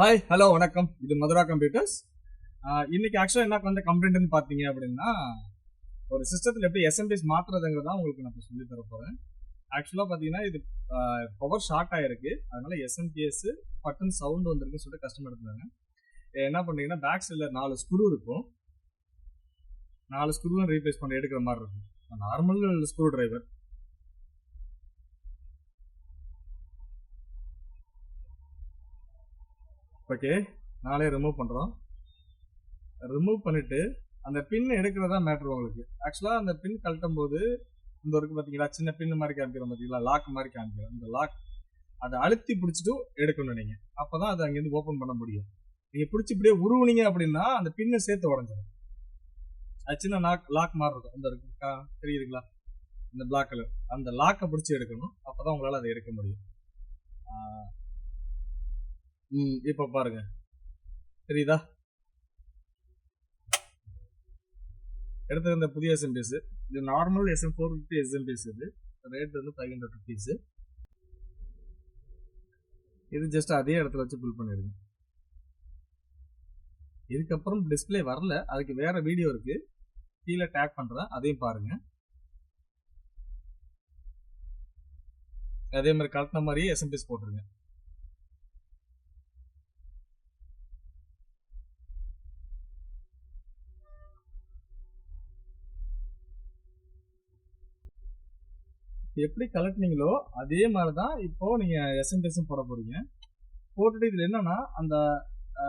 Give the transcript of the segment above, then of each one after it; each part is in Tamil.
ஹாய் ஹலோ வணக்கம். இது மதுரா கம்ப்யூட்டர்ஸ். இன்னைக்கு ஆக்சுவலாக என்ன வந்து கம்ப்ளைண்ட்னு பார்த்தீங்க அப்படின்னா, ஒரு சிஸ்டத்தில் எப்படி எஸ்எம்பிஎஸ் மாற்றுறதுங்கிறதா உங்களுக்கு நான் இப்போ சொல்லி தர போகிறேன். ஆக்சுவலாக பார்த்தீங்கன்னா இது பவர் ஷார்ட் ஆகிருக்கு, அதனால எஸ்எம்பிஎஸ் பட்டன் சவுண்ட் வந்துருக்குன்னு சொல்லிட்டு கஸ்டமர் எடுத்துருந்தாங்க. என்ன பண்ணுறீங்கன்னா பேக் சைடில் 4 ஸ்க்ரூ இருக்கும், 4 ஸ்க்ரூவும் ரீப்ளேஸ் பண்ணி எடுக்கிற மாதிரி இருக்கும். Normal screw driver. Okay, 4 remove பண்ணுறோம். ரிமூவ் பண்ணிவிட்டு அந்த பின் எடுக்கிறதா மேட்ரு உங்களுக்கு. ஆக்சுவலாக அந்த பின் கழட்டும் போது இந்த இருக்குது பார்த்தீங்களா, சின்ன பின் மாதிரி காமிக்கிறோம் பார்த்தீங்களா, லாக் மாதிரி காமிக்கிறோம். இந்த லாக் அதை அழுத்தி பிடிச்சிட்டு எடுக்கணும் நீங்கள், அப்போ தான் அதை அங்கேருந்து ஓப்பன் பண்ண முடியும். நீங்கள் பிடிச்சி இப்படியே உருவுனீங்க அப்படின்னா அந்த பின்னை சேர்த்து உடஞ்சிடும். அது சின்ன லாக் மாதிரி இருக்கும், இந்த இருக்குக்கா தெரியுதுங்களா, இந்த பிளாக் கலர், அந்த லாக்கை பிடிச்சி எடுக்கணும், அப்போ தான் உங்களால் அதை எடுக்க முடியும். இப்போ பாருங்க, தெரியுதா? எடுத்தது இந்த புதிய எஸ்எம்பிஎஸ். இது நார்மல் SM450 எஸ்எம்பிஎஸ். இது ரேட் வந்து 500 rupees. இது ஜஸ்ட் அதே இடத்துல வச்சு புல் பண்ணிடுங்க. இதுக்கப்புறம் டிஸ்பிளே வரல, அதுக்கு வேற வீடியோ இருக்கு, கீழே டேக் பண்றேன், அதையும் பாருங்க. அதே மாதிரி கலட்டின மாதிரியே எஸ்எம்பிஎஸ் போட்டுருங்க. எப்படி கலட்டினீங்களோ அதே மாதிரி தான் இப்போ நீங்க எஸ்எம்பிஎஸும் போட போறீங்க. போட்டுட்டு இதுல என்னன்னா அந்த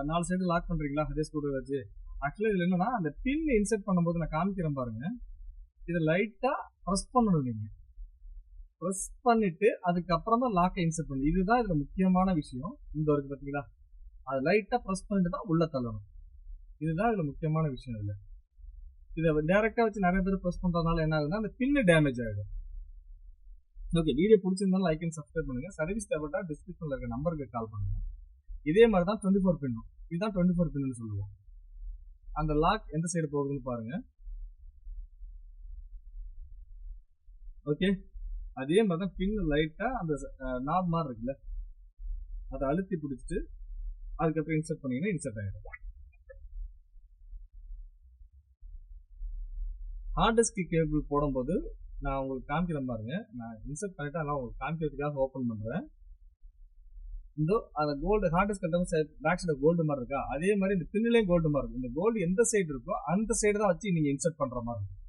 4 சைடு லாக் பண்றீங்களா அதே ஸ்க்ரூ வச்சு. ஆக்சுவலா இதுல என்னன்னா அந்த பின் இன்சர்ட் பண்ணும்போது நான் காமிக்கிறேன் பாருங்க, இதை லைட்டா ப்ரெஸ் பண்ணணும். நீங்க ப்ரெஸ் பண்ணிட்டு அதுக்கப்புறம் தான் லாக்கை இன்சர்ட் பண்ணணும். இதுதான் இதுல முக்கியமான விஷயம். இந்த இருக்கு பார்த்தீங்களா, அதை லைட்டா ப்ரெஸ் பண்ணிட்டு தான் உள்ள தள்ளணும். இதுதான் இதுல முக்கியமான விஷயம். இதுல இதை டைரக்டா வச்சு நிறைய பேர் ப்ரெஸ் பண்றதுனால என்ன ஆகுதுன்னா அந்த பின்னு டேமேஜ் ஆகிடும். ஓகே, வீடியோ பிடிச்சிருந்தாலும் லைக் அண்ட் சப்ஸ்கிரைப் பண்ணுங்க. சர்வீஸ் தேவைப்பட்டா டிஸ்கிரிப்ஷன்ல இருக்க நம்பருக்கு கால் பண்ணுங்க. இதே மாதிரி தான் 24 பின்னும். இதுதான் 24 பின்னு சொல்லுவோம். அந்த லாக் எந்த சைடு போகுதுன்னு பாருங்க. ஓகே, அதே மாதிரி தான் பின் லைட்டா அந்த நாப் மாதிரி இருக்குல்ல, அதை அழுத்தி பிடிச்சிட்டு அதுக்கப்புறம் இன்சர்ட் பண்ணீங்கன்னா இன்சர்ட் ஆகிடும். ஹார்ட் டிஸ்க் கேபிள் போடும்போது நான் உங்களுக்கு காமிக்கிறேன் பாருங்க. நான் இன்சர்ட் பண்ணிட்டு அதெல்லாம் உங்களுக்கு காமிக்கிறதுக்காக ஓப்பன் பண்றேன். இந்த அந்த gold hard disk back side gold மாதிரி இருக்கா, அதே மாதிரி இந்த பின்னிலையும் கோல்டு மாதிரி இருக்கும். இந்த கோல்டு எந்த சைடு இருக்கோ அந்த சைடு தான் வச்சு நீங்க இன்சர்ட் பண்ற மாதிரி இருக்கும்.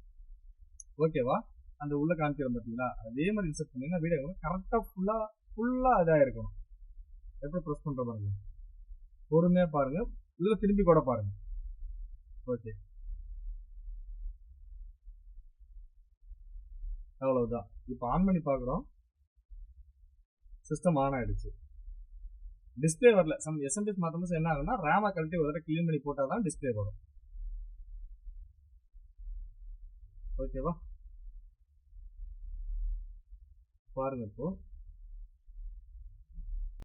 ஓகேவா? அந்த உள்ள காமிக்கிறோம் பார்த்தீங்களா, அதே மாதிரி இன்சர்ட் பண்ணீங்கன்னா வீடியோ கரெக்டா ஃபுல்லா இதா இருக்கணும். எப்படி ப்ரெஸ் பண்ற பாருங்க, பொறுமையா பாருங்க, இதுல திரும்பி கூட பாருங்க. ஓகே, அவ்வளவுதான். இப்போ ஆன் பண்ணி பார்க்குறோம், சிஸ்டம் ஆன் ஆயிடுச்சு. டிஸ்பிளே வரல. எஸ்எம்பிஎஸ் மாற்றும்போது என்ன ஆகும்னா ரேமை கழட்டி ஒரு தடவை கிளீன் பண்ணி போட்டால் தான் டிஸ்பிளே வரும். ஓகேவா? பாருங்க இப்போ